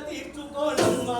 తీర్చుకోనమ్మా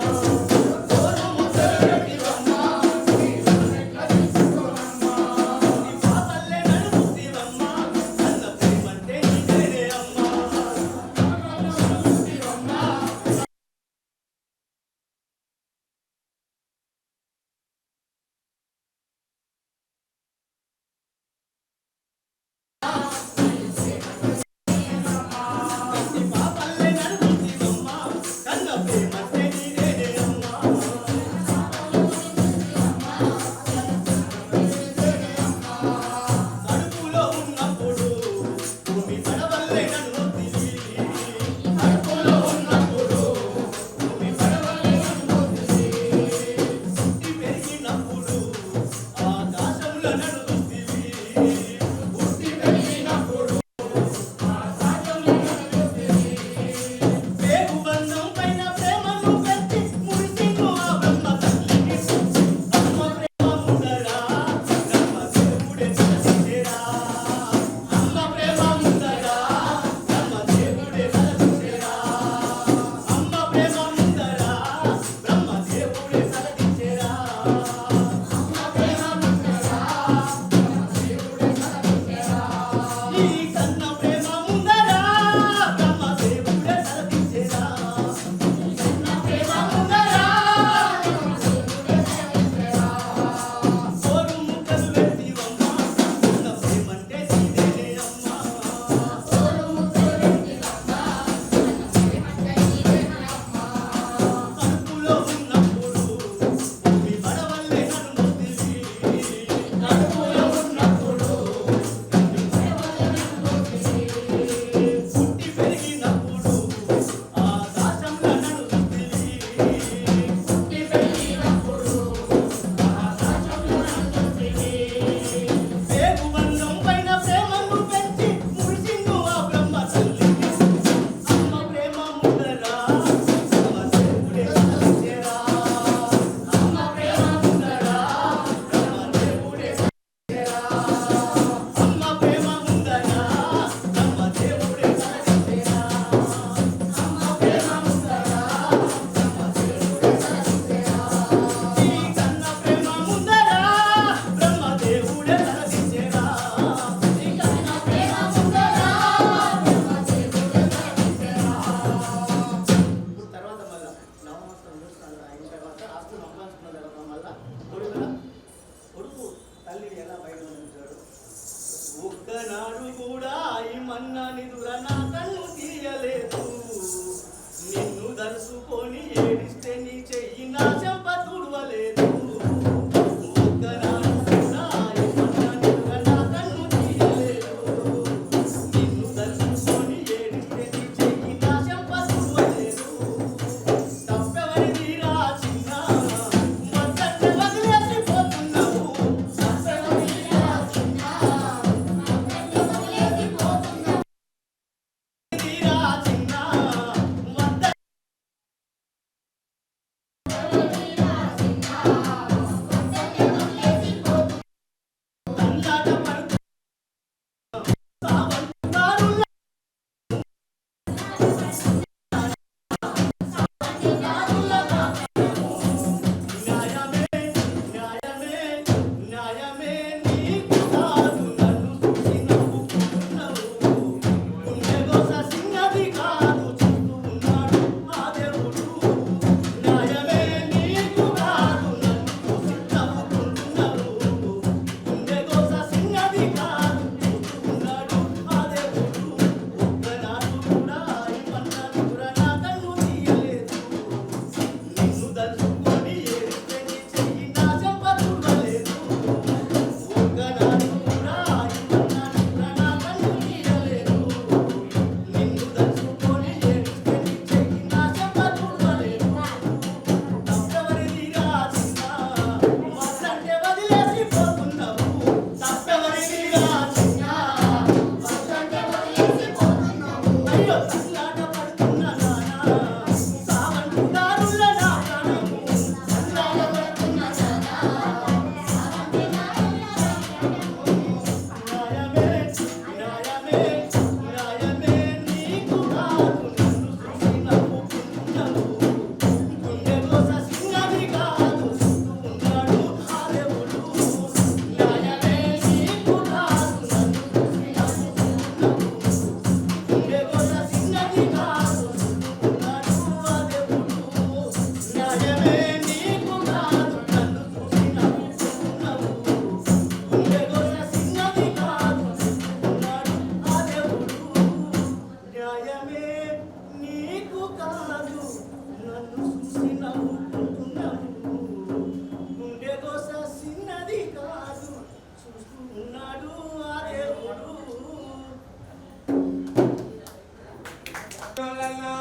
మల్లన్నా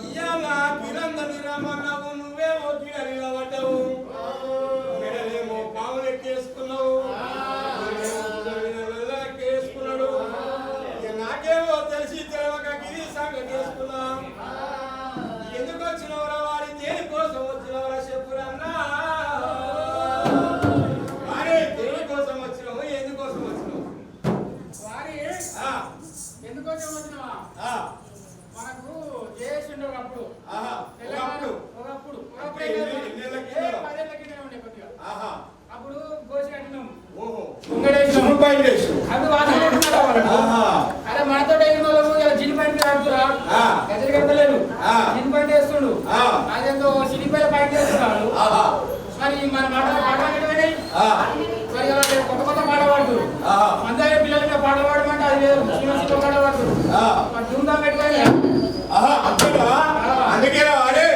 ఇయ్యాల కిరందని రమ్మన్నావు నువ్వేమో కిరలిగా పడ్డావు మెడలేమో పాములు ఎక్కేసుకున్నావు ఎక్కేసుకున్నాడు నాకేమో తెలిసి తెలవక గిరి సంగతి వేసుకున్నాం ఎందుకు వచ్చినవరా వారి దేని కోసం వచ్చినవరా చెప్పురన్నా వారే దేని కోసం వచ్చినావు ఎందుకోసం వచ్చినావు వారి ఎందుకోసం వచ్చినావా మనకు చేసిండు ఒకప్పుడు అప్పుడు గోసి కట్టినాం అరే మనతో జిన్ పాయింట్ ఆడుతురా గజలు కట్టలేరు జిన్ పాయింట్ వేస్తుండు అదేందో సినిపైల పాయింట్ వేస్తున్నాడు మరి మన మరి కొత్త కొత్త పాట పాడుతురు అందరి పిల్లలకి పాట పాడమంటే అది లేదు శ్రీనివాస పాట పాడుతురు మరి ధూమ్ధాం పెట్టుకొని అందుకే వాడే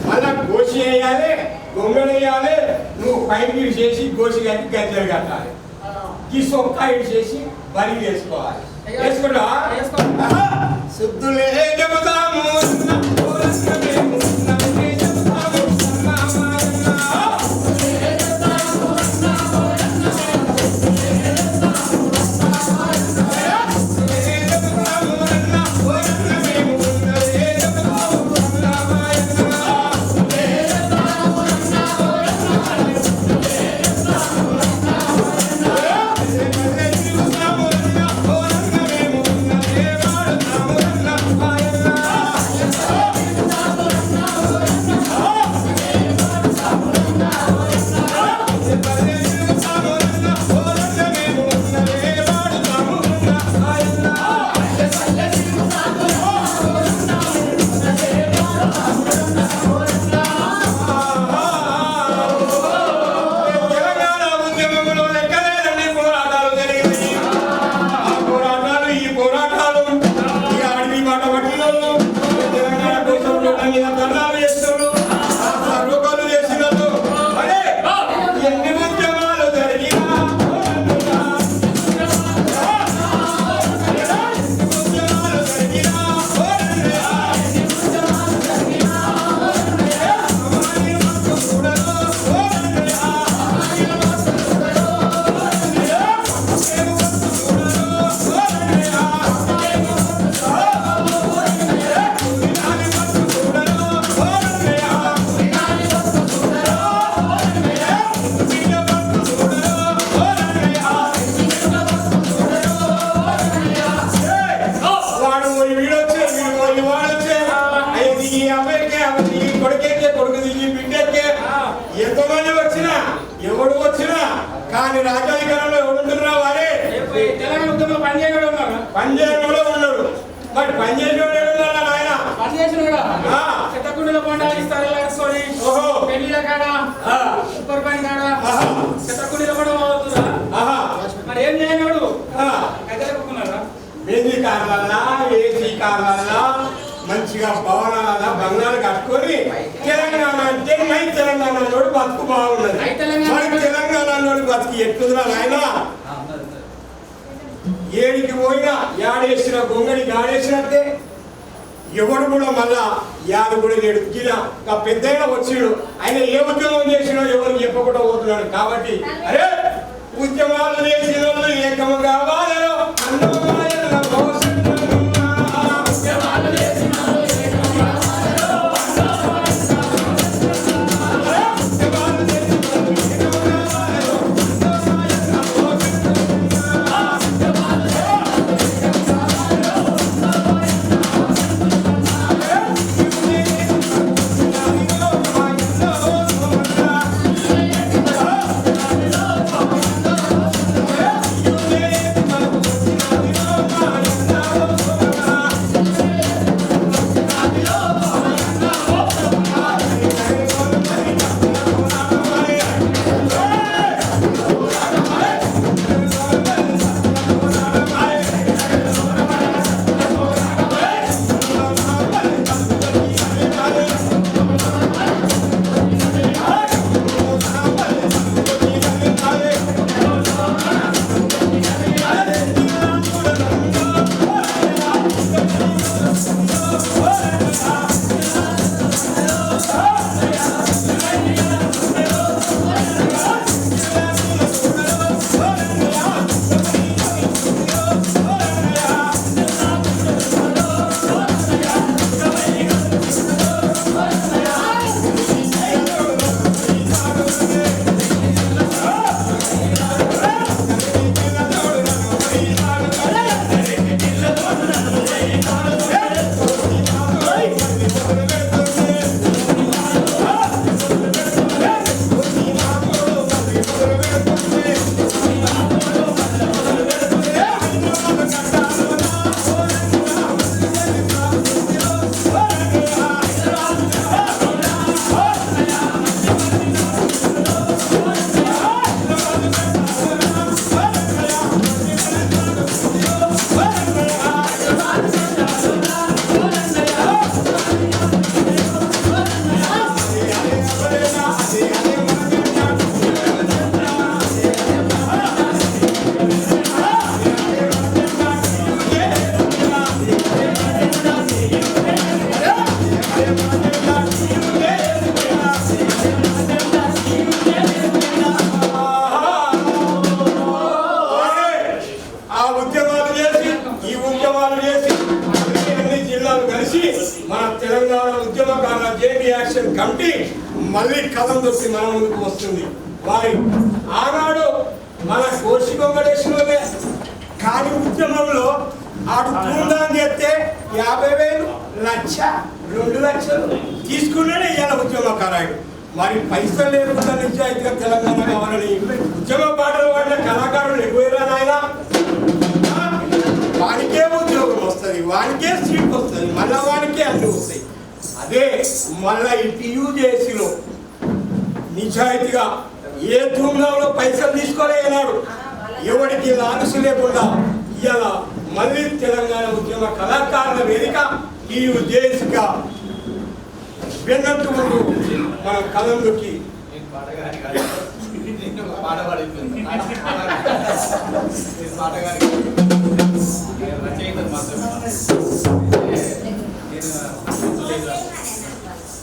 మళ్ళా గోసి వేయాలి గొంగళి వేయాలి నువ్వు పైకి చేసి గోసి కట్టి గజ్జలు కట్టాలి ఈ సొక్క చేసి బలి వేసుకోవాలి వేసుకుంటా శుద్ధులే చెబుతాము ఎంతమంది వచ్చినా ఎవడు వచ్చినా కానీ రాజ్యాధికారంలో ఎవడుంటున్నా వారే తెలంగాణ ఉద్యమంలో పనిచేయడంలో ఉన్నాడు మరి పనిచేయడం ఆయన పనిచేసిన చెత్తకుండలో బొండాలు ఇస్తారు పెళ్లిల కాడ సూపర్ పని కాడ చెత్తకుండలో కూడా అవుతుందా మరి ఏం చేయగలడు గజలుకున్నారా బేజీ కార్లల్లా ఏసీ కార్లల్లా మంచిగా భవనాల బంగారు కట్టుకొని తెలంగాణ అంటే మై తెలంగాణలోడు బతుకు బాగున్నది మరి తెలంగాణలోడు బతుకు ఎట్లుందిరా నాయన ఏడికి పోయినా యాడేసిన గొంగడి గాడేసినట్టే ఎవడు కూడా మళ్ళా యాడు కూడా లేడు ఇలా పెద్దయినా వచ్చిడు ఆయన ఏ ఉద్యమం చేసినో ఎవరు చెప్పకుండా పోతున్నాడు కాబట్టి అరే ఉద్యమాలు చేసిన వాళ్ళు ఏకము కావాలో కలిసి మన తెలంగాణ ఉద్యమకారుల జేబీ యాక్షన్ కమిటీ మళ్ళీ కథం దొరికి మన ముందుకు వస్తుంది. వారి ఆనాడు మన కోసి వెంకటేశ్వరులే కానీ ఉద్యమంలో ఆడు పూర్ణం చేస్తే 50,000 లక్ష 2 లక్షలు తీసుకున్నాడే ఇవాళ ఉద్యమకారాడు. మరి పైసలు లేకుండా నిజాయితీగా తెలంగాణ కావాలని ఉద్యమ పాటలు వాడిన కళాకారులు ఎక్కువరా నాయన. వానికే ఉద్యోగం వస్తుంది, వానికే సీట్ వస్తుంది, మళ్ళా వానికే అన్ని వస్తాయి. అదే మళ్ళా ఈ టీయూజేసీలో నిజాయితీగా ఏ ధూమ్లో పైసలు తీసుకోలేనాడు, ఎవరికి లాలసు లేకుండా ఇవాళ మళ్ళీ తెలంగాణ ఉద్యమ కళాకారుల వేదిక టీయూజేసీగా వెన్నట్టు ముందు మన కళంలోకి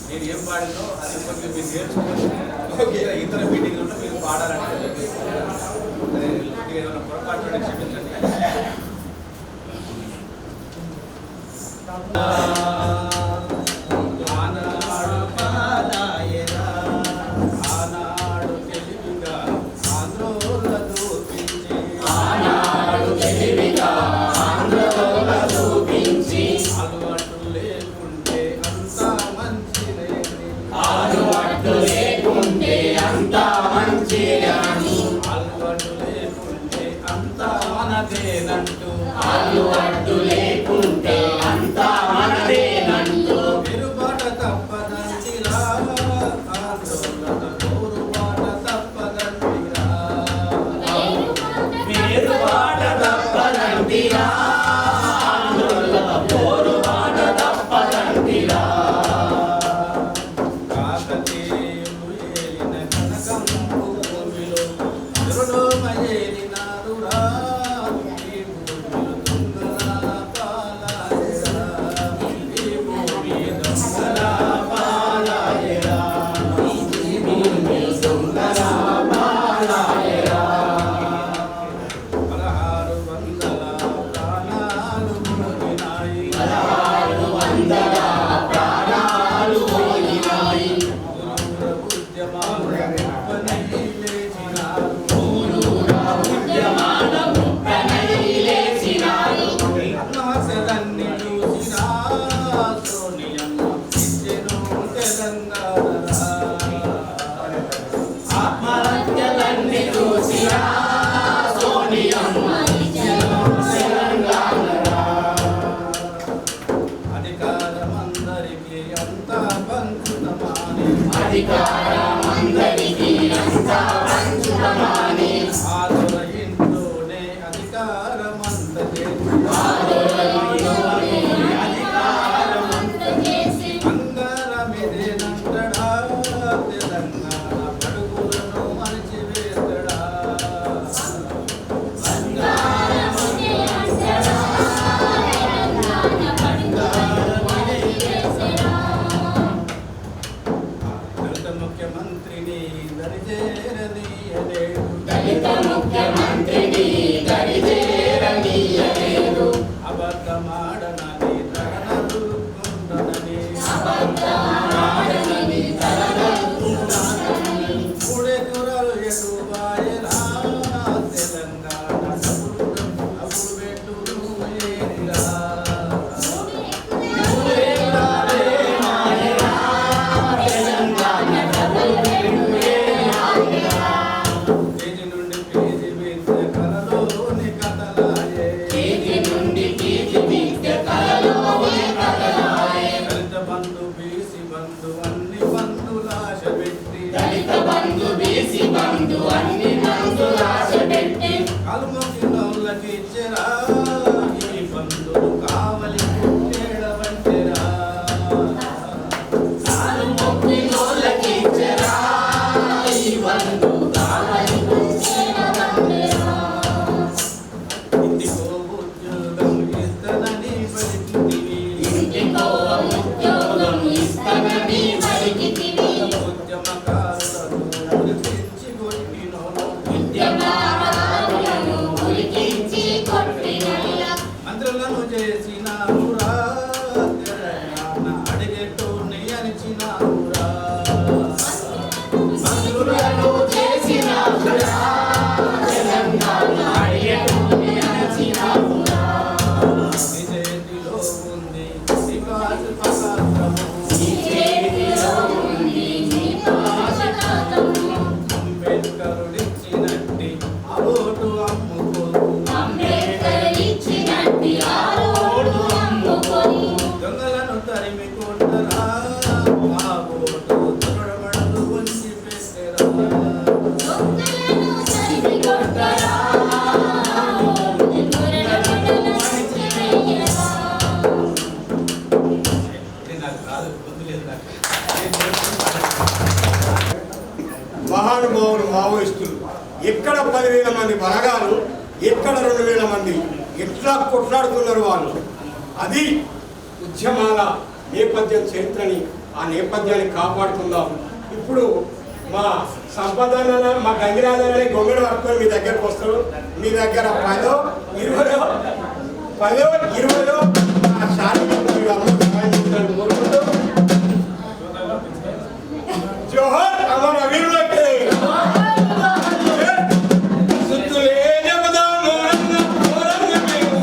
నేను ఏం పాడిందో అది కొంచెం మీరు నేర్చుకోవచ్చు. ఇతర మీటింగ్లో మీరు పాడాలంటే ఏదైనా పొరపాటు క్షమించండి. అలవాటు లేకుంటే అంతా మనదేనంటూ తిరుబాట తప్పదంటిరా, ఆందోళన పోరుబాట తప్పదంటిరా, తిరుబాట తప్పదంటిరా, ఆందోళన పోరుబాట తప్పదంటిరా. కాకతీయులు ఏలిన కనకంపు భూమిలో తిరులోమయేలినారురా, అధికారమందరికీ అంతా పంచుతమాని ఆదుర ఇంట్లోనే అధికారమంత అందరమిదేనంటడా, తెలంగాణ పడుగులను మరిచివేతడా, ముఖ్యమంత్రిని పుష్పగాత్రము. అంబేద్కరుడిచ్చినట్టి ఆ ఓటు అమ్ముకోరు. దొంగలను తరిమి కొట్టరా, ఆ ఓటు తొడమడలు వంచి పెట్టరా. మహానుభావులు మావోయిస్టులు ఎక్కడ 10,000 మంది బలగాలు, ఎక్కడ 2,000 మంది, ఎట్లా కొట్లాడుతున్నారు వాళ్ళు. అది ఉద్యమాల నేపథ్యం చరిత్రని, ఆ నేపథ్యాన్ని కాపాడుకుందాం. ఇప్పుడు మా సంపద మా గంగిరాజనే గొంగడు పట్టుకొని మీ దగ్గరకు వస్తారు. మీ దగ్గర 10, 20 కోరుకుంటూ జోహర్ అమర వీరులకి సుత్తులే జపదాము రన్న ఓరన్న మేము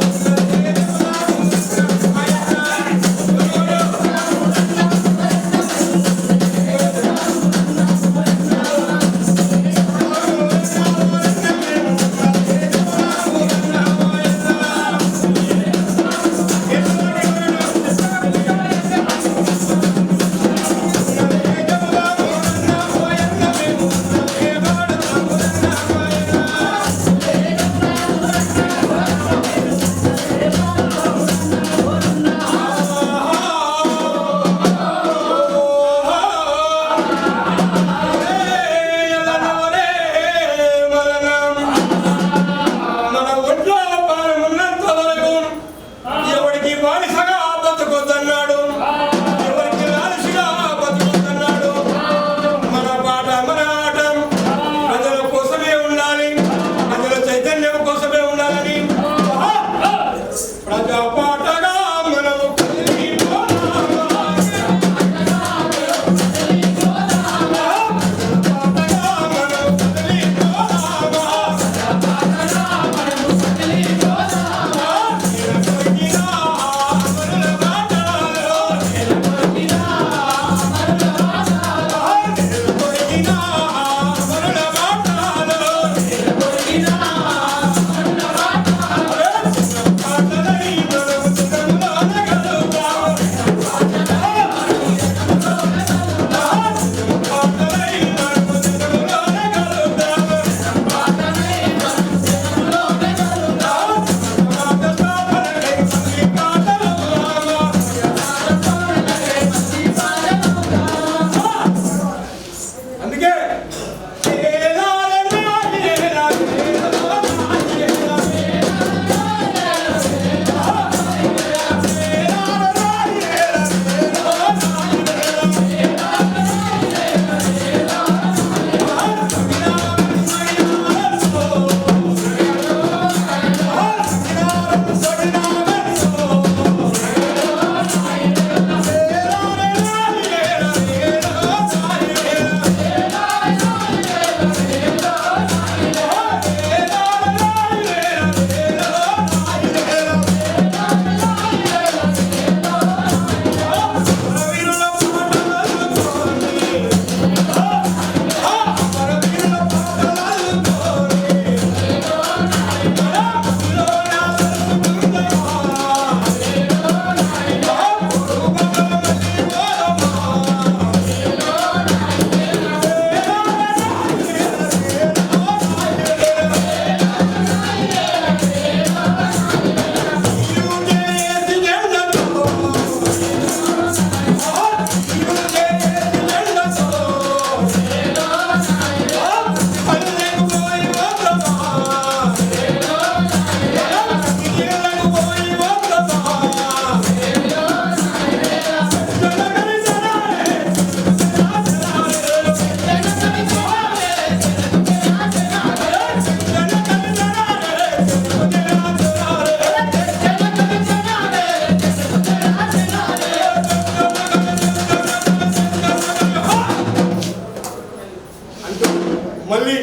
మళ్ళీ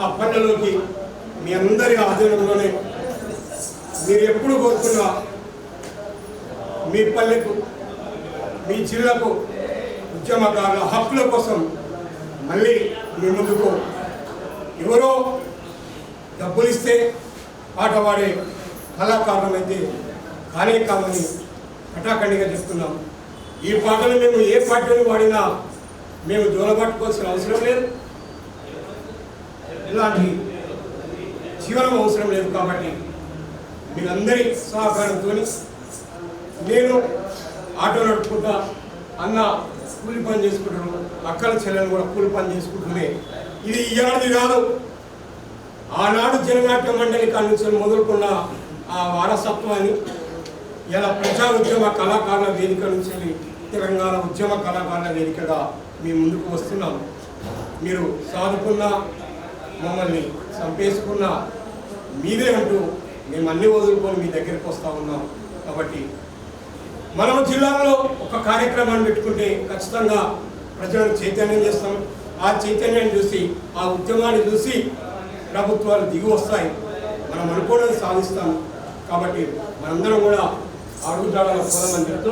ఆ పల్లెలోకి మీ అందరి ఆధీనంలోనే మీరు ఎప్పుడు కోరుకున్నా మీ పల్లెకు మీ జిల్లాకు ఉద్యమకారుల హక్కుల కోసం మళ్ళీ మీ ముందుకు ఎవరో డబ్బులు ఇస్తే పాట పాడే కళాకారులమైతే కానే కామని కటాఖండిగా చెప్తున్నాం. ఈ పాటలు మేము ఏ పాటలు పాడినా మేము జోలపట్టుకోవాల్సిన అవసరం లేదు, ఇలాంటి జీవనం అవసరం లేదు. కాబట్టి మీరందరి సహకారంతో నేను ఆటో నడుపుకుంటా, అన్న కూలి పని చేసుకుంటాను, అక్కల చెల్లెలు కూడా కూలి పని చేసుకుంటున్నాయి. ఇది ఇయ్యాలది కాదు, ఆనాడు జననాట్య మండలి కాడి నుంచి మొదలుకున్న ఆ వారసత్వాన్ని ఇలా ప్రజా ఉద్యమ కళాకారుల వేదిక నుంచి తెలంగాణ ఉద్యమ కళాకారుల వేదికగా మీ ముందుకు వస్తున్నాం. మీరు సాదుకున్నా మమ్మల్ని చంపేసుకున్నా మీదే అంటూ మేము అన్ని వదులుకొని మీ దగ్గరికి వస్తూ ఉన్నాం. కాబట్టి మనం జిల్లాలో ఒక కార్యక్రమాన్ని పెట్టుకుంటే ఖచ్చితంగా ప్రజలను చైతన్యం చేస్తాం. ఆ చైతన్యాన్ని చూసి, ఆ ఉద్యమాన్ని చూసి ప్రభుత్వాలు దిగి వస్తాయి, మనం అనుకోవడం సాధిస్తాం. కాబట్టి మనందరం కూడా అడుగుజాడల పోదామని చెప్తూ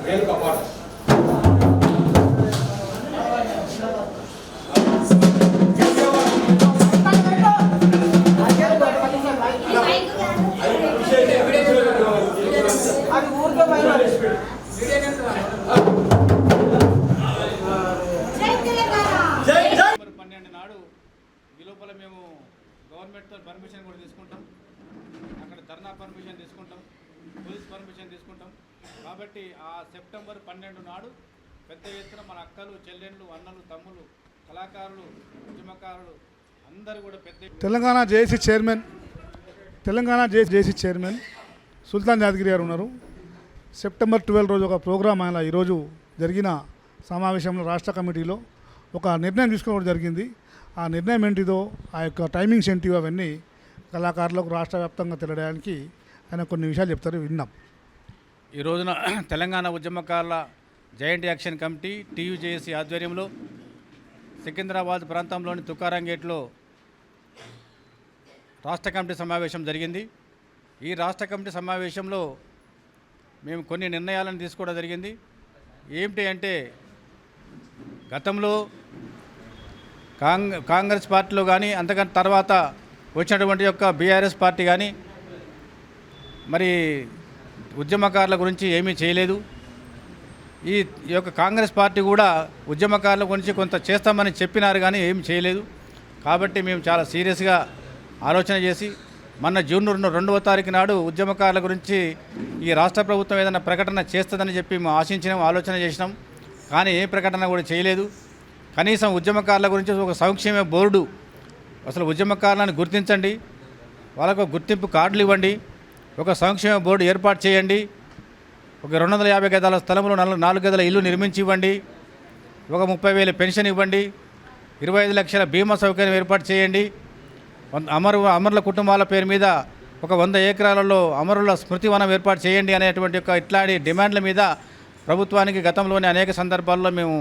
వేణుక పాట లోపల మేము గవర్నమెంట్తో పర్మిషన్ కూడా తీసుకుంటాం, అక్కడ ధర్నా పర్మిషన్ తీసుకుంటాం, పోలీస్ పర్మిషన్ తీసుకుంటాం. కాబట్టి ఆ సెప్టెంబర్ 12 నాడు పెద్ద ఎత్తున మన అక్కలు, చెల్లెళ్ళు, అన్నలు, తమ్ములు, కళాకారులు, ఉద్యమకారులు అందరూ కూడా తెలంగాణ జేఏసీ చైర్మన్ సుల్తాన్ యాదగిరి గారు ఉన్నారు. సెప్టెంబర్ 12 రోజు ఒక ప్రోగ్రాం ఆయన ఈరోజు జరిగిన సమావేశంలో రాష్ట్ర కమిటీలో ఒక నిర్ణయం తీసుకోవడం జరిగింది. ఆ నిర్ణయం ఏంటిదో, ఆ యొక్క టైమింగ్స్ ఏంటివో అవన్నీ కళాకారులకు రాష్ట్ర వ్యాప్తంగా తెలియడానికి ఆయన కొన్ని విషయాలు చెప్తారు, విన్నాం. ఈ రోజున తెలంగాణ ఉద్యమకారుల జాయింట్ యాక్షన్ కమిటీ TUJC ఆధ్వర్యంలో సికింద్రాబాద్ ప్రాంతంలోని తుకారాం గేట్లో రాష్ట్ర కమిటీ సమావేశం జరిగింది. ఈ రాష్ట్ర కమిటీ సమావేశంలో మేము కొన్ని నిర్ణయాలను తీసుకోవడం జరిగింది. ఏమిటి అంటే, గతంలో కాంగ్రెస్ పార్టీలో కానీ అంతకంటే తర్వాత వచ్చినటువంటి యొక్క BRS పార్టీ కానీ మరి ఉద్యమకారుల గురించి ఏమీ చేయలేదు. ఈ యొక్క కాంగ్రెస్ పార్టీ కూడా ఉద్యమకారుల గురించి కొంత చేస్తామని చెప్పినారు కానీ ఏమి చేయలేదు. కాబట్టి మేము చాలా సీరియస్గా ఆలోచన చేసి మొన్న జూన్ 2వ తారీఖు నాడు ఉద్యమకారుల గురించి ఈ రాష్ట్ర ప్రభుత్వం ఏదైనా ప్రకటన చేస్తుందని చెప్పి మేము ఆశించినాం, ఆలోచన చేసినాం. కానీ ఏ ప్రకటన కూడా చేయలేదు. కనీసం ఉద్యమకారుల గురించి ఒక సంక్షేమ బోర్డు, అసలు ఉద్యమకారులను గుర్తించండి, వాళ్ళకు గుర్తింపు కార్డులు ఇవ్వండి, ఒక సంక్షేమ బోర్డు ఏర్పాటు చేయండి, ఒక 250 గదాల స్థలంలో 4 గదుల ఇల్లు నిర్మించి ఇవ్వండి, ఒక 30,000 పెన్షన్ ఇవ్వండి, 25 లక్షల బీమా సౌకర్యం ఏర్పాటు చేయండి, అమరుల కుటుంబాల పేరు మీద ఒక 100 ఎకరాలలో అమరుల స్మృతివనం ఏర్పాటు చేయండి అనేటువంటి ఒక ఇట్లాంటి డిమాండ్ల మీద ప్రభుత్వానికి గతంలోని అనేక సందర్భాల్లో మేము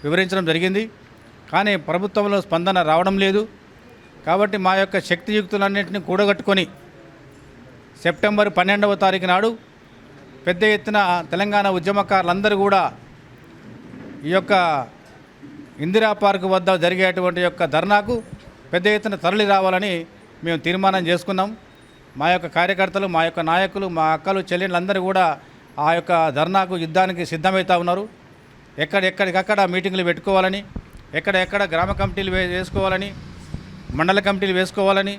వివరించడం జరిగింది. కానీ ప్రభుత్వంలో స్పందన రావడం లేదు. కాబట్టి మా యొక్క శక్తియుక్తులన్నింటినీ కూడగట్టుకొని సెప్టెంబర్ 12వ తారీఖు నాడు పెద్ద ఎత్తున తెలంగాణ ఉద్యమకారులందరూ కూడా ఈ యొక్క ఇందిరా పార్క్ వద్ద జరిగేటువంటి యొక్క ధర్నాకు పెద్ద ఎత్తున తరలి రావాలని మేము తీర్మానం చేసుకున్నాం. మా యొక్క కార్యకర్తలు, మా యొక్క నాయకులు, మా అక్కలు, చెల్లెళ్ళందరూ కూడా ఆ యొక్క ధర్నాకు యుద్ధానికి సిద్ధమవుతూ ఉన్నారు. ఎక్కడికక్కడ మీటింగులు పెట్టుకోవాలని, ఎక్కడెక్కడ గ్రామ కమిటీలు వేసుకోవాలని, మండల కమిటీలు వేసుకోవాలని,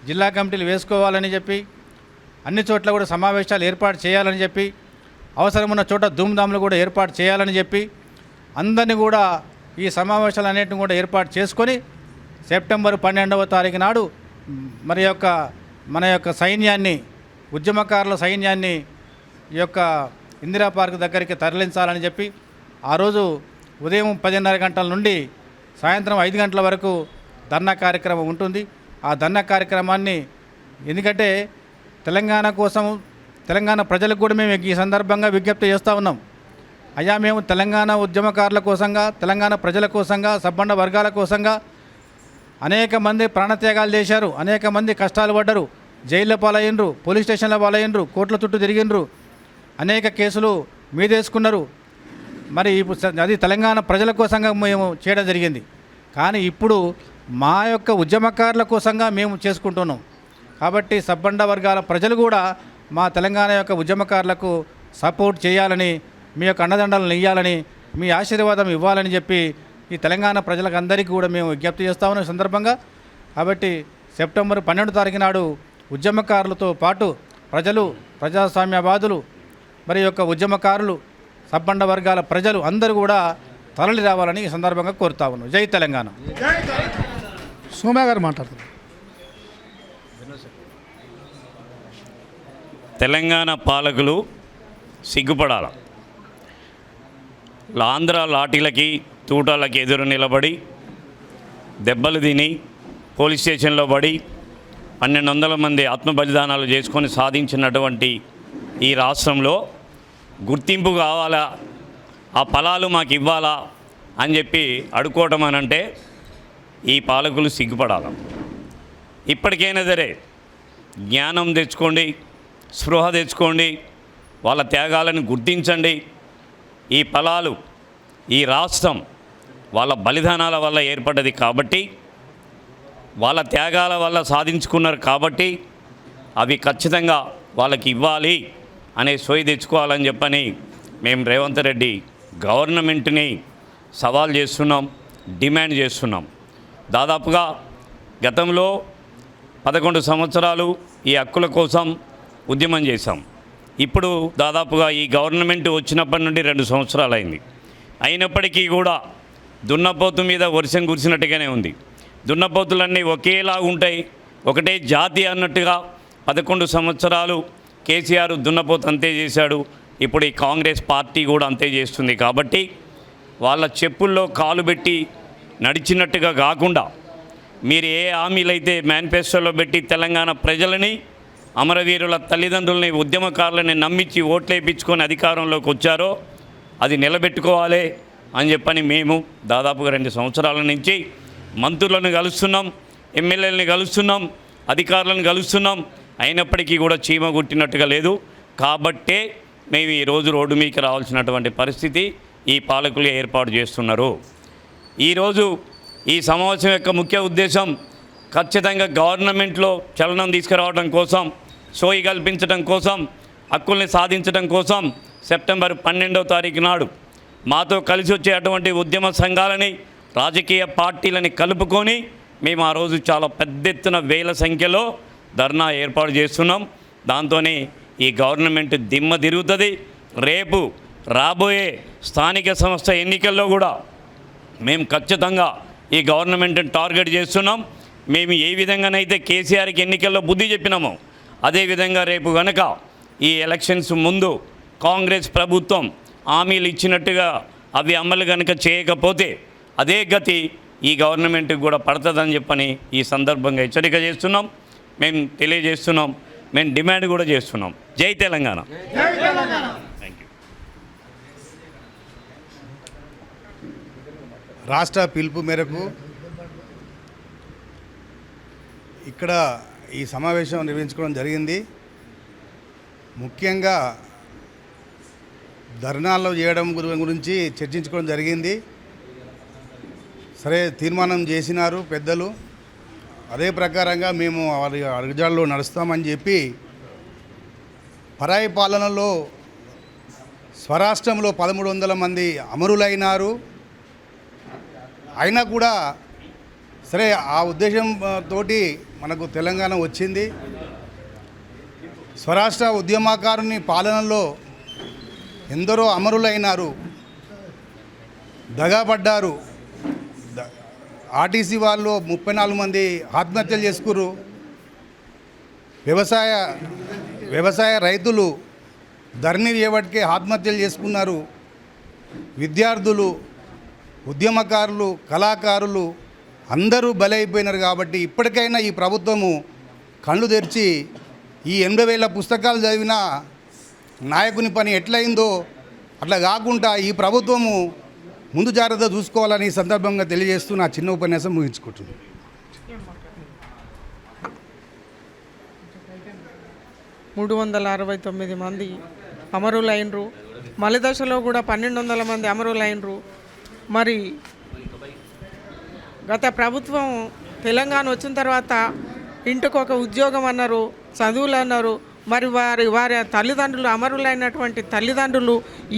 జిల్లా కమిటీలు వేసుకోవాలని చెప్పి అన్ని చోట్ల కూడా సమావేశాలు ఏర్పాటు చేయాలని చెప్పి, అవసరమున్న చోట ధూమ్ధాములు కూడా ఏర్పాటు చేయాలని చెప్పి అందరినీ కూడా ఈ సమావేశాలు అన్నింటిని కూడా ఏర్పాటు చేసుకొని సెప్టెంబర్ 12వ తారీఖు నాడు మన యొక్క సైన్యాన్ని, ఉద్యమకారుల సైన్యాన్ని ఈ యొక్క ఇందిరా పార్క్ దగ్గరికి తరలించాలని చెప్పి ఆ రోజు ఉదయం 10:30 గంటల నుండి సాయంత్రం 5 గంటల వరకు ధర్నా కార్యక్రమం ఉంటుంది. ఆ ధర్నా కార్యక్రమాన్ని ఎందుకంటే తెలంగాణ ప్రజలకు కూడా మేము ఈ సందర్భంగా విజ్ఞప్తి చేస్తూ ఉన్నాం. అయ్యా, మేము తెలంగాణ ఉద్యమకారుల కోసంగా, తెలంగాణ ప్రజల కోసంగా, సబ్బండ వర్గాల కోసంగా అనేక మంది ప్రాణత్యాగాలు చేశారు, అనేక మంది కష్టాలు పడ్డారు. జైళ్ళ పాలయ్యిండ్రు, పోలీస్ స్టేషన్ల పాలయ్యిండ్రు, కోర్టుల చుట్టూ తిరిగిండ్రు, అనేక కేసులు మీదేసుకున్నారు. మరి ఇప్పుడు అది తెలంగాణ ప్రజల కోసంగా మేము చేయడం జరిగింది. కానీ ఇప్పుడు మా యొక్క ఉద్యమకారుల కోసంగా మేము చేసుకుంటున్నాం. కాబట్టి సబ్బండ వర్గాల ప్రజలు కూడా మా తెలంగాణ యొక్క ఉద్యమకారులకు సపోర్ట్ చేయాలని, మీ యొక్క అండదండలను ఇవ్వాలని, మీ ఆశీర్వాదం ఇవ్వాలని చెప్పి ఈ తెలంగాణ ప్రజలకు అందరికీ కూడా మేము విజ్ఞప్తి చేస్తామని ఈ సందర్భంగా. కాబట్టి సెప్టెంబర్ 12 తారీఖు నాడు ఉద్యమకారులతో పాటు ప్రజలు, ప్రజాస్వామ్యవాదులు, మరి యొక్క ఉద్యమకారులు, సబ్బండ వర్గాల ప్రజలు అందరూ కూడా తరలి రావాలని ఈ సందర్భంగా కోరుతా ఉన్నాను. జై తెలంగాణ. సోమ్య గారు మాట్లాడుతున్నారు. తెలంగాణ పాలకులు సిగ్గుపడాల. ఆంధ్ర లాఠీలకి తూటాలకి ఎదురు నిలబడి దెబ్బలు తిని పోలీస్ స్టేషన్లో పడి 1200 మంది ఆత్మ బలిదానాలు చేసుకొని సాధించినటువంటి ఈ రాష్ట్రంలో గుర్తింపు కావాలా, ఆ ఫలాలు మాకు ఇవ్వాలా అని చెప్పి అడుకోవటం అనంటే ఈ పాలకులు సిగ్గుపడాలి. ఇప్పటికైనా సరే జ్ఞానం తెచ్చుకోండి, స్పృహ తెచ్చుకోండి, వాళ్ళ త్యాగాలను గుర్తించండి. ఈ ఫలాలు, ఈ రాష్ట్రం వాళ్ళ బలిదానాల వల్ల ఏర్పడ్డది కాబట్టి, వాళ్ళ త్యాగాల వల్ల సాధించుకున్నారు కాబట్టి అవి ఖచ్చితంగా వాళ్ళకి ఇవ్వాలి అనే సోయి తెచ్చుకోవాలని చెప్పని మేము రేవంత్ రెడ్డి గవర్నమెంట్ని సవాల్ చేస్తున్నాం, డిమాండ్ చేస్తున్నాం. దాదాపుగా గతంలో 11 సంవత్సరాలు ఈ హక్కుల కోసం ఉద్యమం చేశాం. ఇప్పుడు దాదాపుగా ఈ గవర్నమెంట్ వచ్చినప్పటి నుండి 2 సంవత్సరాలు అయింది. అయినప్పటికీ కూడా దున్నపోతు మీద వర్షం కురిసినట్టుగానే ఉంది. దున్నపోతులన్నీ ఒకేలా ఉంటాయి, ఒకటే జాతి అన్నట్టుగా 11 సంవత్సరాలు కేసీఆర్ దున్నపోతు అంతే చేశాడు. ఇప్పుడు ఈ కాంగ్రెస్ పార్టీ కూడా అంతే చేస్తుంది. కాబట్టి వాళ్ళ చెప్పుల్లో కాలు పెట్టి నడిచినట్టుగా కాకుండా మీరు ఏ హామీలైతే మేనిఫెస్టోలో పెట్టి తెలంగాణ ప్రజలని, అమరవీరుల తల్లిదండ్రులని, ఉద్యమకారులని నమ్మించి ఓట్లేపించుకొని అధికారంలోకి వచ్చారో అది నిలబెట్టుకోవాలి అని చెప్పని మేము దాదాపుగా 2 సంవత్సరాల నుంచి మంత్రులను కలుస్తున్నాం, ఎమ్మెల్యేలని కలుస్తున్నాం, అధికారులను కలుస్తున్నాం. అయినప్పటికీ కూడా చీమ గుట్టినట్టుగా లేదు. కాబట్టే మేము ఈరోజు రోడ్డు మీదకి రావాల్సినటువంటి పరిస్థితి ఈ పాలకులు ఏర్పాటు చేస్తున్నారు. ఈరోజు ఈ సమావేశం యొక్క ముఖ్య ఉద్దేశం ఖచ్చితంగా గవర్నమెంట్లో చలనం తీసుకురావడం కోసం, సోయి కల్పించడం కోసం, హక్కుల్ని సాధించడం కోసం సెప్టెంబర్ 12వ తారీఖు నాడు మాతో కలిసి వచ్చే అటువంటి ఉద్యమ సంఘాలని, రాజకీయ పార్టీలని కలుపుకొని మేము ఆ రోజు చాలా పెద్ద ఎత్తున వేల సంఖ్యలో ధర్నా ఏర్పాటు చేస్తున్నాం. దాంతోనే ఈ గవర్నమెంట్ దిమ్మ తిరుగుతుంది. రేపు రాబోయే స్థానిక సంస్థ ఎన్నికల్లో కూడా మేము ఖచ్చితంగా ఈ గవర్నమెంట్ని టార్గెట్ చేస్తున్నాం. మేము ఏ విధంగానైతే కేసీఆర్కి ఎన్నికల్లో బుద్ధి చెప్పినామో అదేవిధంగా రేపు కనుక ఈ ఎలక్షన్స్ ముందు కాంగ్రెస్ ప్రభుత్వం హామీలు ఇచ్చినట్టుగా అవి అమలు కనుక చేయకపోతే అదే గతి ఈ గవర్నమెంట్కి కూడా పడుతుందని చెప్పని ఈ సందర్భంగా హెచ్చరిక చేస్తున్నాం, మేము తెలియజేస్తున్నాం, మేము డిమాండ్ కూడా చేస్తున్నాం. జై తెలంగాణ. Thank you. రాష్ట్ర పిలుపు మేరకు ఇక్కడ ఈ సమావేశం నిర్వహించుకోవడం జరిగింది. ముఖ్యంగా ధర్నాలు చేయడం గురించి చర్చించుకోవడం జరిగింది. సరే, తీర్మానం చేసినారు పెద్దలు. అదే ప్రకారంగా మేము వారి అడుగుజాడలో నడుస్తామని చెప్పి పరాయి పాలనలో స్వరాష్ట్రంలో 1300 మంది అమరులైనారు. అయినా కూడా సరే ఆ ఉద్దేశంతో మనకు తెలంగాణ వచ్చింది. స్వరాష్ట్ర ఉద్యమకారుని పాలనలో ఎందరో అమరులైనారు, దగాపడ్డారు. ఆర్టీసీ వాళ్ళు 34 మంది ఆత్మహత్యలు చేసుకుర్రు. వ్యవసాయ రైతులు ధరణి చేయబట్టే ఆత్మహత్యలు చేసుకున్నారు. విద్యార్థులు, ఉద్యమకారులు, కళాకారులు అందరూ బలైపోయినారు. కాబట్టి ఇప్పటికైనా ఈ ప్రభుత్వము కళ్ళు తెరిచి ఈ 80,000 పుస్తకాలు చదివిన నాయకుని పని ఎట్లయిందో అట్లా కాకుండా ఈ ప్రభుత్వము ముందు జాగ్రత్త చూసుకోవాలని ఈ సందర్భంగా తెలియజేస్తూ నా చిన్న ఉపన్యాసం ముగించుకుంటున్నాను. 369 మంది అమరులైనరు. మలిదశలో కూడా 1200 మంది అమరులైనరు. మరి గత ప్రభుత్వం తెలంగాణ వచ్చిన తర్వాత ఇంటికి ఒక ఉద్యోగం అన్నారు, చదువులు అన్నారు. మరి వారి తల్లిదండ్రులు, అమరులైనటువంటి తల్లిదండ్రులు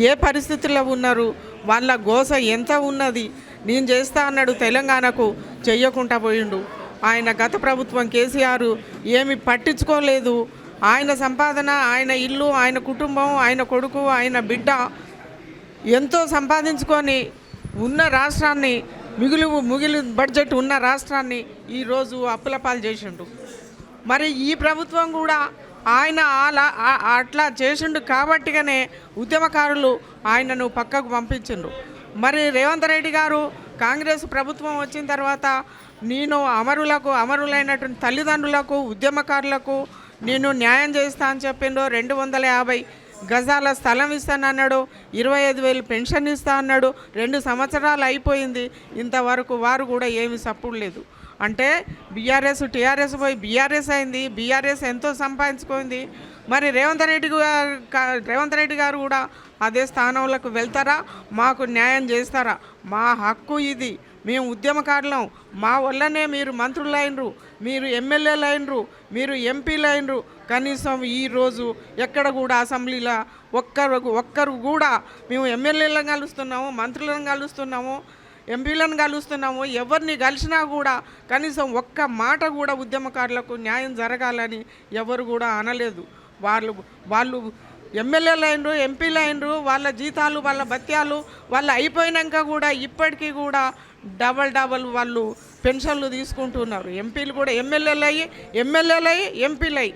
ఏ పరిస్థితుల్లో ఉన్నారు, వాళ్ళ గోస ఎంత ఉన్నది. నేను చేస్తా అన్నాడు, తెలంగాణకు చెయ్యకుండా పోయిండు. ఆయన గత ప్రభుత్వం కేసీఆర్ ఏమి పట్టించుకోలేదు. ఆయన సంపాదన, ఆయన ఇల్లు, ఆయన కుటుంబం, ఆయన కొడుకు, ఆయన బిడ్డ ఎంతో సంపాదించుకొని ఉన్న రాష్ట్రాన్ని, మిగిలి బడ్జెట్ ఉన్న రాష్ట్రాన్ని ఈరోజు అప్పుల పాలు చేసిండు. మరి ఈ ప్రభుత్వం కూడా ఆయన అట్లా చేసిండు కాబట్టిగానే ఉద్యమకారులు ఆయనను పక్కకు పంపించిండ్రు. మరి రేవంత్ రెడ్డి గారు కాంగ్రెస్ ప్రభుత్వం వచ్చిన తర్వాత నేను అమరులైనటువంటి తల్లిదండ్రులకు, ఉద్యమకారులకు నేను న్యాయం చేస్తా అని చెప్పిండు. 250 గజాల స్థలం ఇస్తానన్నాడు, 25,000 పెన్షన్ ఇస్తా అన్నాడు. 2 సంవత్సరాలు అయిపోయింది, ఇంతవరకు వారు కూడా ఏమి సప్పుడు లేదు. అంటే బీఆర్ఎస్ టీఆర్ఎస్ పోయి బీఆర్ఎస్ అయింది. బీఆర్ఎస్ ఎంతో సంపాదించుకుంది. మరి రేవంత్ రెడ్డి గారు కూడా అదే స్థానంలోకి వెళ్తారా, మాకు న్యాయం చేస్తారా? మా హక్కు ఇది, మేము ఉద్యమకారులం, మా వల్లనే మీరు మంత్రులు అయినరు, మీరు ఎమ్మెల్యేలు అయినరు, మీరు ఎంపీలు అయినరు. కనీసం ఈరోజు ఎక్కడ కూడా అసెంబ్లీలో ఒక్కరు కూడా మేము ఎమ్మెల్యేలను కలుస్తున్నాము, మంత్రులను కలుస్తున్నాము, ఎంపీలను కలుస్తున్నాము, ఎవరిని కలిసినా కూడా కనీసం ఒక్క మాట కూడా ఉద్యమకారులకు న్యాయం జరగాలని ఎవరు కూడా అనలేదు. వాళ్ళు ఎమ్మెల్యేలు అయినరు, ఎంపీలు అయినరు, వాళ్ళ జీతాలు, వాళ్ళ భత్యాలు వాళ్ళు అయిపోయినాక కూడా ఇప్పటికీ కూడా డబల్ వాళ్ళు పెన్షన్లు తీసుకుంటున్నారు. ఎంపీలు కూడా ఎమ్మెల్యేలు అయ్యి ఎంపీలు అయ్యి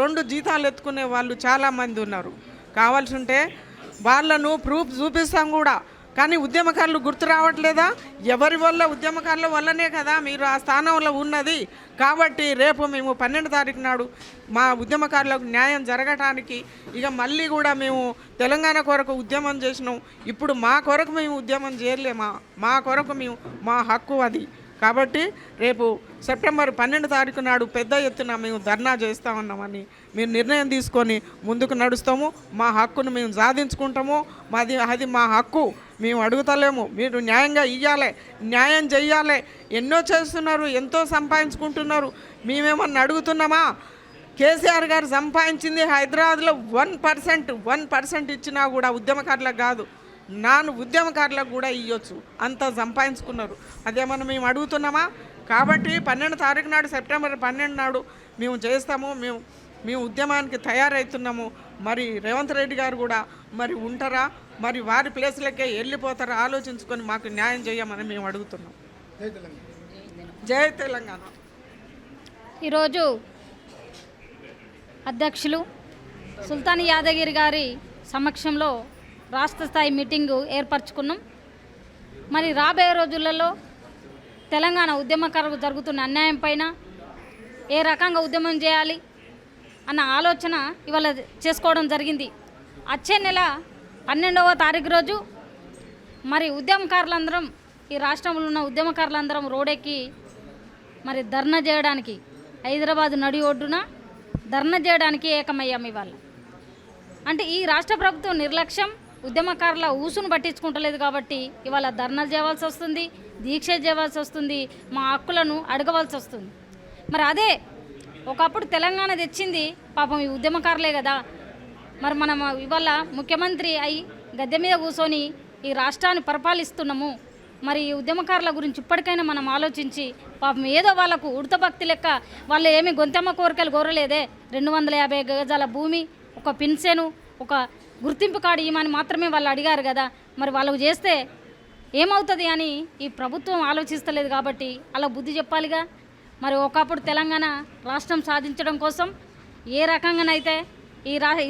రెండు జీతాలు ఎత్తుకునే వాళ్ళు చాలామంది ఉన్నారు. కావాల్సి ఉంటే వాళ్ళను ప్రూఫ్ చూపిస్తాం కూడా. కానీ ఉద్యమకారులు గుర్తు రావట్లేదా? ఎవరి వల్ల? ఉద్యమకారుల వల్లనే కదా మీరు ఆ స్థానంలో ఉన్నది. కాబట్టి రేపు మేము 12 తారీఖు నాడు మా ఉద్యమకారులకు న్యాయం జరగటానికి ఇక మళ్ళీ కూడా మేము తెలంగాణ కొరకు ఉద్యమం చేసినాం. ఇప్పుడు మా కొరకు మేము ఉద్యమం చేయలేమా? మా కొరకు మా హక్కు అది. కాబట్టి రేపు సెప్టెంబర్ 12 తారీఖు నాడు పెద్ద ఎత్తున మేము ధర్నా చేస్తూ ఉన్నామని మీరు నిర్ణయం తీసుకొని ముందుకు నడుస్తాము. మా హక్కును మేము సాధించుకుంటాము. అది మా హక్కు, మేము అడుగుతలేము. మీరు న్యాయంగా ఇవ్వాలి, న్యాయం చెయ్యాలి. ఎన్నో చేస్తున్నారు, ఎంతో సంపాదించుకుంటున్నారు. మేమేమన్నా అడుగుతున్నామా? కేసీఆర్ గారు సంపాదించింది హైదరాబాద్లో 1% ఇచ్చినా కూడా ఉద్యమకారులకు కాదు, ఉద్యమకారులకు కూడా ఇవ్వచ్చు, అంత సంపాదించుకున్నారు. అదేమన్నా మేము అడుగుతున్నామా? కాబట్టి 12 తారీఖు నాడు, సెప్టెంబర్ 12 నాడు మేము చేస్తాము. మేము ఉద్యమానికి తయారవుతున్నాము. మరి రేవంత్ రెడ్డి గారు కూడా మరి ఉంటారా, మరి వారి ప్లేస్లకే వెళ్ళిపోతారా ఆలోచించుకొని మాకు న్యాయం చేయమని మేము అడుగుతున్నాం. జై తెలంగాణ. ఈరోజు అధ్యక్షులు సుల్తాన్ యాదగిరి గారి సమక్షంలో రాష్ట్ర స్థాయి మీటింగు ఏర్పరచుకున్నాం. మరి రాబోయే రోజులలో తెలంగాణ ఉద్యమకారులకు జరుగుతున్న అన్యాయం పైన ఏ రకంగా ఉద్యమం చేయాలి అన్న ఆలోచన ఇవాళ చేసుకోవడం జరిగింది. వచ్చే నెల 12వ తారీఖు రోజు మరి ఉద్యమకారులందరం, ఈ రాష్ట్రంలో ఉన్న ఉద్యమకారులందరం రోడ్డెక్కి మరి ధర్నా చేయడానికి, హైదరాబాద్ నడి ఒడ్డున ధర్నా చేయడానికి ఏకమయ్యాం ఇవాళ. అంటే ఈ రాష్ట్ర ప్రభుత్వం నిర్లక్ష్యం, ఉద్యమకారుల ఊసును పట్టించుకుంటలేదు కాబట్టి ఇవాళ ధర్నాలు చేయవలసి వస్తుంది, దీక్ష చేయవలసి వస్తుంది, మా హక్కులను అడగవలసి వస్తుంది. మరి అదే ఒకప్పుడు తెలంగాణ తెచ్చింది పాపం ఈ ఉద్యమకారులే కదా. మరి మనం ఇవాళ ముఖ్యమంత్రి అయి గద్దె మీద కూర్చొని ఈ రాష్ట్రాన్ని పరిపాలిస్తున్నాము. మరి ఈ ఉద్యమకారుల గురించి ఇప్పటికైనా మనం ఆలోచించి పాపం ఏదో వాళ్ళకు ఉడత భక్తి లెక్క వాళ్ళు ఏమి గొంతెమ్మ కోరికలు కోరలేదే. 250 గజాల భూమి, ఒక పెన్షను, ఒక గుర్తింపు కార్డు ఇవ్వమని మాత్రమే వాళ్ళు అడిగారు కదా. మరి వాళ్ళకు చేస్తే ఏమవుతుంది అని ఈ ప్రభుత్వం ఆలోచిస్తలేదు కాబట్టి అలా బుద్ధి చెప్పాలిగా. మరి ఒకప్పుడు తెలంగాణ రాష్ట్రం సాధించడం కోసం ఏ రకంగానైతే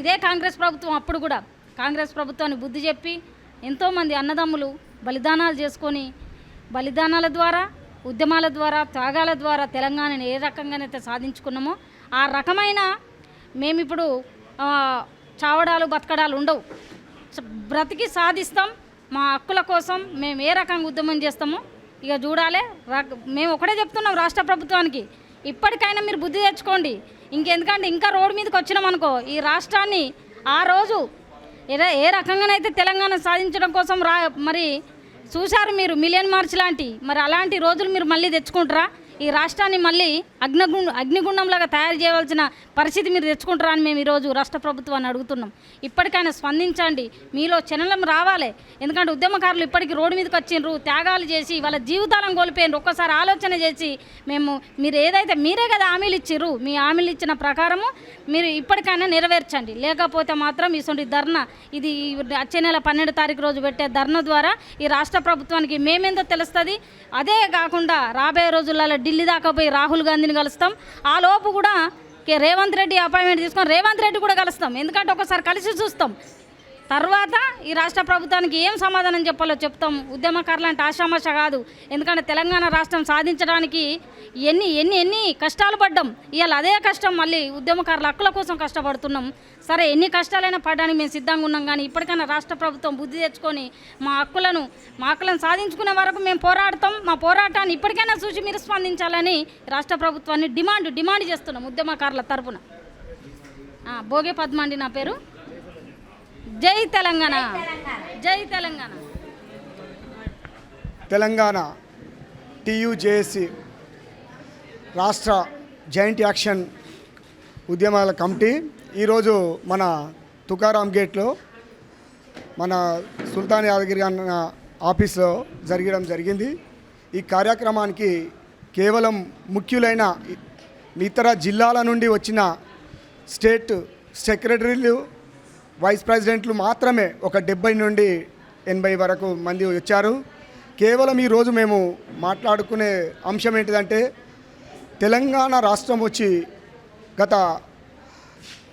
ఇదే కాంగ్రెస్ ప్రభుత్వం అప్పుడు కూడా కాంగ్రెస్ ప్రభుత్వాన్ని బుద్ధి చెప్పి ఎంతోమంది అన్నదమ్ములు బలిదానాలు చేసుకొని, బలిదానాల ద్వారా, ఉద్యమాల ద్వారా, త్యాగాల ద్వారా తెలంగాణని ఏ రకంగానైతే సాధించుకున్నామో ఆ రకమైన మేమిప్పుడు చావడాలు బతకడాలు ఉండవు. బ్రతికి సాధిస్తాం. మా హక్కుల కోసం మేము ఏ రకంగా ఉద్యమం చేస్తామో ఇక చూడాలి. మేము ఒకటే చెప్తున్నాం రాష్ట్ర ప్రభుత్వానికి, ఇప్పటికైనా మీరు బుద్ధి తెచ్చుకోండి. ఇంకెందుకంటే ఇంకా రోడ్డు మీదకి వచ్చినాం అనుకో, ఈ రాష్ట్రాన్ని ఆ రోజు ఏ రకంగానైతే తెలంగాణ సాధించడం కోసం మరి చూశారు మీరు మిలియన్ మార్చ్ లాంటి, మరి అలాంటి రోజులు మీరు మళ్ళీ తెచ్చుకుంటారా? ఈ రాష్ట్రాన్ని మళ్ళీ అగ్నిగుండంలాగా తయారు చేయవలసిన పరిస్థితి మీరు తెచ్చుకుంటారా అని మేము ఈరోజు రాష్ట్ర ప్రభుత్వాన్ని అడుగుతున్నాం. ఇప్పటికైనా స్పందించండి, మీలో చలనం రావాలి. ఎందుకంటే ఉద్యమకారులు ఇప్పటికీ రోడ్డు మీదకి వచ్చిండ్రు, త్యాగాలు చేసి వాళ్ళ జీవితాలను కోల్పోయినరు. ఒక్కసారి ఆలోచన చేసి మీరు ఏదైతే మీరే కదా హామీలు ఇచ్చిర్రు, మీ హామీలు ఇచ్చిన ప్రకారము మీరు ఇప్పటికైనా నెరవేర్చండి. లేకపోతే మాత్రం ఇటువంటి ధర్నా, ఇది వచ్చే నెల 12 తారీఖు రోజు పెట్టే ధర్నా ద్వారా ఈ రాష్ట్ర ప్రభుత్వానికి మేమేందో తెలుస్తుంది. అదే కాకుండా రాబోయే రోజులలో ఢిల్లీ దాకా పోయి రాహుల్ గాంధీని కలుస్తాం. ఆ లోపు కూడా రేవంత్ రెడ్డి అపాయింట్మెంట్ తీసుకొని రేవంత్ రెడ్డి కూడా కలుస్తాం. ఎందుకంటే ఒకసారి కలిసి చూస్తాం, తర్వాత ఈ రాష్ట్ర ప్రభుత్వానికి ఏం సమాధానం చెప్పాలో చెప్తాం. ఉద్యమకారులు అంటే ఆషామాష కాదు. ఎందుకంటే తెలంగాణ రాష్ట్రం సాధించడానికి ఎన్ని కష్టాలు పడ్డాం. ఇవాళ అదే కష్టం మళ్ళీ ఉద్యమకారుల హక్కుల కోసం కష్టపడుతున్నాం. సరే, ఎన్ని కష్టాలైనా పడడానికి మేము సిద్ధంగా ఉన్నాం. కానీ ఇప్పటికైనా రాష్ట్ర ప్రభుత్వం బుద్ధి తెచ్చుకొని మా హక్కులను సాధించుకునే వరకు మేము పోరాడతాం. మా పోరాటాన్ని ఇప్పటికైనా చూసి మీరు స్పందించాలని రాష్ట్ర ప్రభుత్వాన్ని డిమాండ్ చేస్తున్నాం ఉద్యమకారుల తరఫున. భోగే పద్మాండి నా పేరు. జై తెలంగాణ, జై తెలంగాణ. తెలంగాణ TUJSC రాష్ట్ర జాయింట్ యాక్షన్ ఉద్యమాల కమిటీ ఈరోజు మన తుకారాం గేట్లో మన సుల్తాన్ యాదగిరి అన్న ఆఫీస్లో జరిగింది. ఈ కార్యక్రమానికి కేవలం ముఖ్యులైన ఇతర జిల్లాల నుండి వచ్చిన స్టేట్ సెక్రటరీలు, వైస్ ప్రెసిడెంట్లు మాత్రమే ఒక 70 నుండి 80 వరకు మంది వచ్చారు. కేవలం ఈరోజు మేము మాట్లాడుకునే అంశం ఏంటిదంటే, తెలంగాణ రాష్ట్రం వచ్చి గత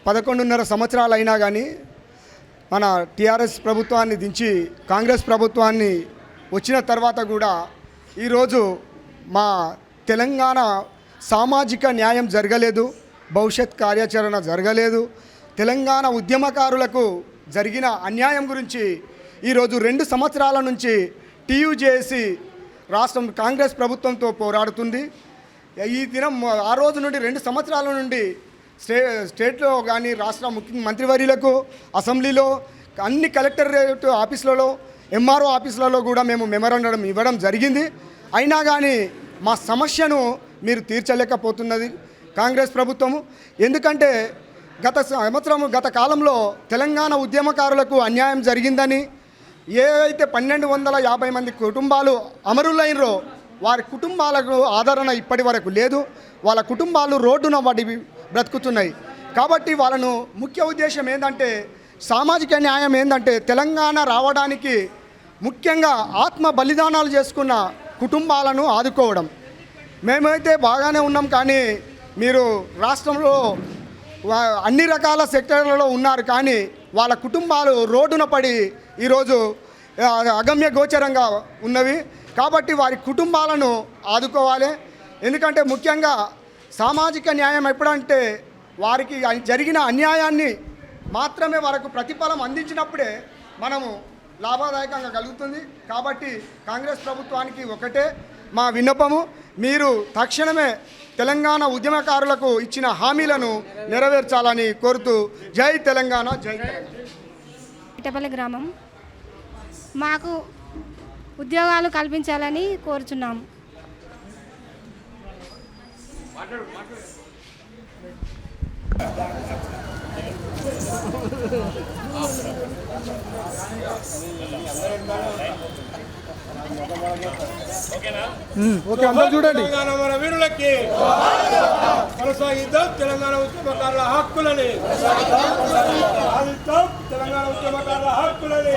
11.5 సంవత్సరాలు అయినా కానీ మన TRS ప్రభుత్వాన్ని దించి కాంగ్రెస్ ప్రభుత్వాన్ని వచ్చిన తర్వాత కూడా ఈరోజు మా తెలంగాణ సామాజిక న్యాయం జరగలేదు, భవిష్యత్ కార్యాచరణ జరగలేదు. తెలంగాణ ఉద్యమకారులకు జరిగిన అన్యాయం గురించి ఈరోజు 2 సంవత్సరాల నుంచి TUJSC రాష్ట్రం కాంగ్రెస్ ప్రభుత్వంతో పోరాడుతుంది. ఈ దినం ఆ రోజు నుండి 2 సంవత్సరాల నుండి స్టేట్లో కానీ రాష్ట్ర మంత్రివర్యులకు, అసెంబ్లీలో, అన్ని కలెక్టరేట్ ఆఫీసులలో, MRO ఆఫీసులలో కూడా మేము మెమరాండం ఇవ్వడం జరిగింది. అయినా కానీ మా సమస్యను మీరు తీర్చలేకపోతున్నది కాంగ్రెస్ ప్రభుత్వము. ఎందుకంటే గత కాలంలో తెలంగాణ ఉద్యమకారులకు అన్యాయం జరిగిందని, ఏవైతే 1250 మంది కుటుంబాలు అమరులైనరో వారి కుటుంబాలకు ఆదరణ ఇప్పటి వరకు లేదు. వాళ్ళ కుటుంబాలు రోడ్డున పడి బ్రతుకుతున్నాయి. కాబట్టి వాళ్ళను ముఖ్య ఉద్దేశం ఏంటంటే, సామాజిక న్యాయం ఏంటంటే తెలంగాణ రావడానికి ముఖ్యంగా ఆత్మ బలిదానాలు చేసుకున్న కుటుంబాలను ఆదుకోవడం. మేమైతే బాగానే ఉన్నాం, కానీ మీరు రాష్ట్రంలో అన్ని రకాల సెక్టర్లలో ఉన్నారు, కానీ వాళ్ళ కుటుంబాలు రోడ్డున పడి ఈరోజు అగమ్య గోచరంగా ఉన్నవి. కాబట్టి వారి కుటుంబాలను ఆదుకోవాలి. ఎందుకంటే ముఖ్యంగా సామాజిక న్యాయం ఎప్పుడంటే వారికి జరిగిన అన్యాయాన్ని మాత్రమే వారికి ప్రతిఫలం అందించినప్పుడే మనము లాభదాయకంగా కలుగుతుంది. కాబట్టి కాంగ్రెస్ ప్రభుత్వానికి ఒకటే మా విన్నపము, మీరు తక్షణమే తెలంగాణ ఉద్యమకారులకు ఇచ్చిన హామీలను నెరవేర్చాలని కోరుతూ జై తెలంగాణ, జై తెలంగాణ. ఇటపల్లి గ్రామం, మాకు ఉద్యోగాలు కల్పించాలని కోరుచున్నాము. ఓకే, అందరూ చూడండి. తెలంగాణ మన వీరులకి కొనసాగిద్దాం తెలంగాణ ఉద్యమకారుల హక్కులని, తెలంగాణ ఉద్యమకారుల హక్కులని,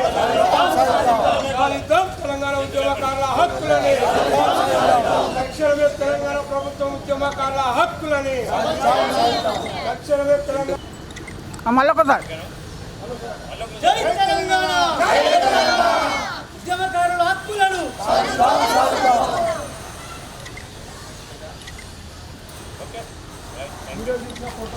తెలంగాణ ఉద్యమకారుల హక్కులని, తక్షణమే తెలంగాణ ప్రభుత్వం ఉద్యమకారుల హక్కులని, తక్షణమే తెలంగాణ మళ్ళొకసారి